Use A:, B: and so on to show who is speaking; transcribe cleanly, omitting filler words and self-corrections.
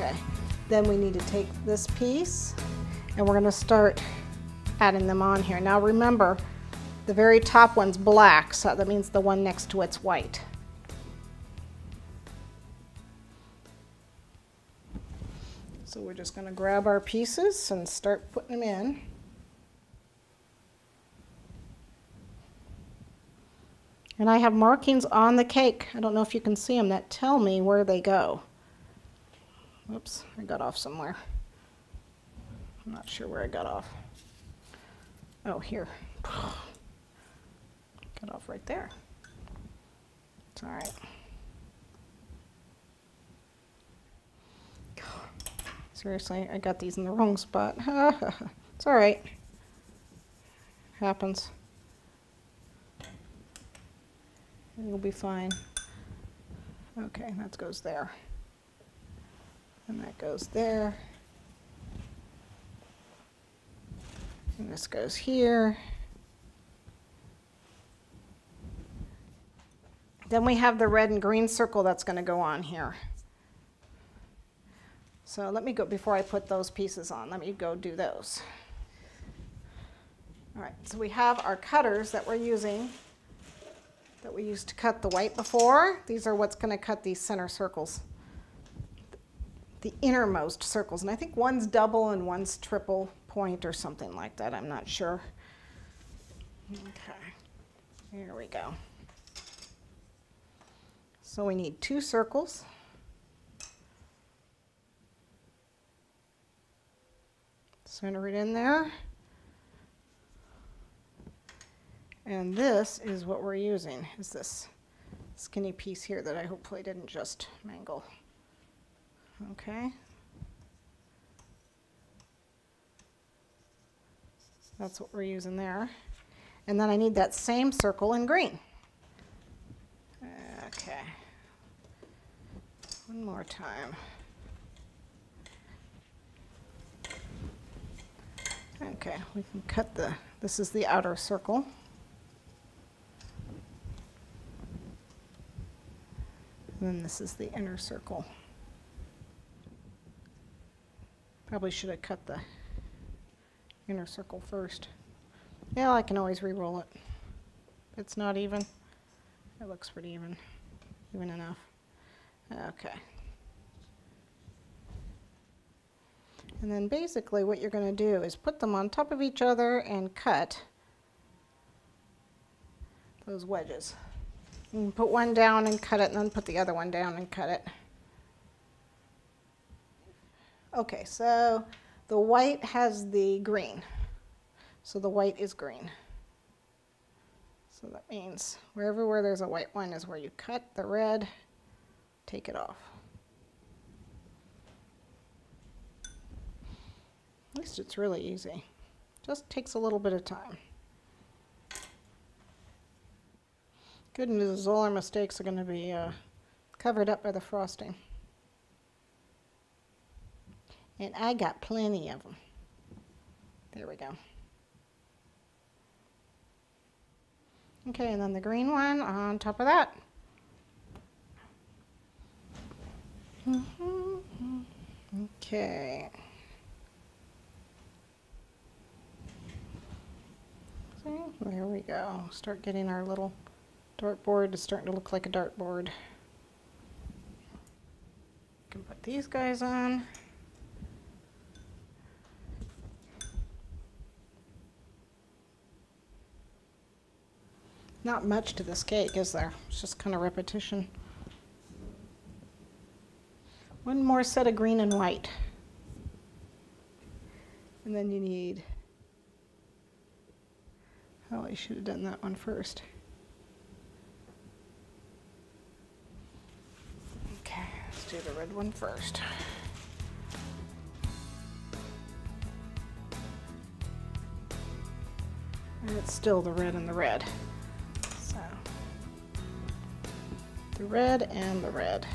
A: Okay, then we need to take this piece and we're going to start adding them on here. Now remember, the very top one's black, so that means the one next to it's white. So we're just going to grab our pieces and start putting them in. And I have markings on the cake. I don't know if you can see them that tell me where they go. Oops, I got off somewhere. I'm not sure where I got off. Oh, here. Got off right there. It's all right. Seriously, I got these in the wrong spot. It's all right. Happens. It'll be fine. Okay, that goes there. And that goes there. And this goes here. Then we have the red and green circle that's going to go on here. So let me go, before I put those pieces on, let me go do those. All right, so we have our cutters that we're using, that we used to cut the white before. These are what's going to cut these center circles, the innermost circles. And I think one's double and one's triple point or something like that. I'm not sure. Okay, here we go. So we need 2 circles. Center it in there. And this is what we're using, is this skinny piece here that I hopefully didn't just mangle. Okay. That's what we're using there. And then I need that same circle in green. Okay. One more time. Okay, we can cut this is the outer circle. And then this is the inner circle. Probably should have cut the inner circle first. Yeah, I can always re-roll it. It's not even. It looks pretty even enough. Okay. And then basically what you're going to do is put them on top of each other and cut those wedges. You can put one down and cut it, and then put the other one down and cut it. Okay, so the white has the green. So the white is green. So that means where there's a white one is where you cut the red, take it off. At least it's really easy. Just takes a little bit of time. Good news is all our mistakes are going to be covered up by the frosting. And I got plenty of them. There we go. Okay, and then the green one on top of that. Okay. There we go. Start getting our little dartboard. It's starting to look like a dartboard. Can put these guys on. Not much to this cake, is there? It's just kind of repetition. One more set of green and white. And then you need, oh, I should have done that one first. Okay, let's do the red one first. And it's still the red and the red. So, the red and the red.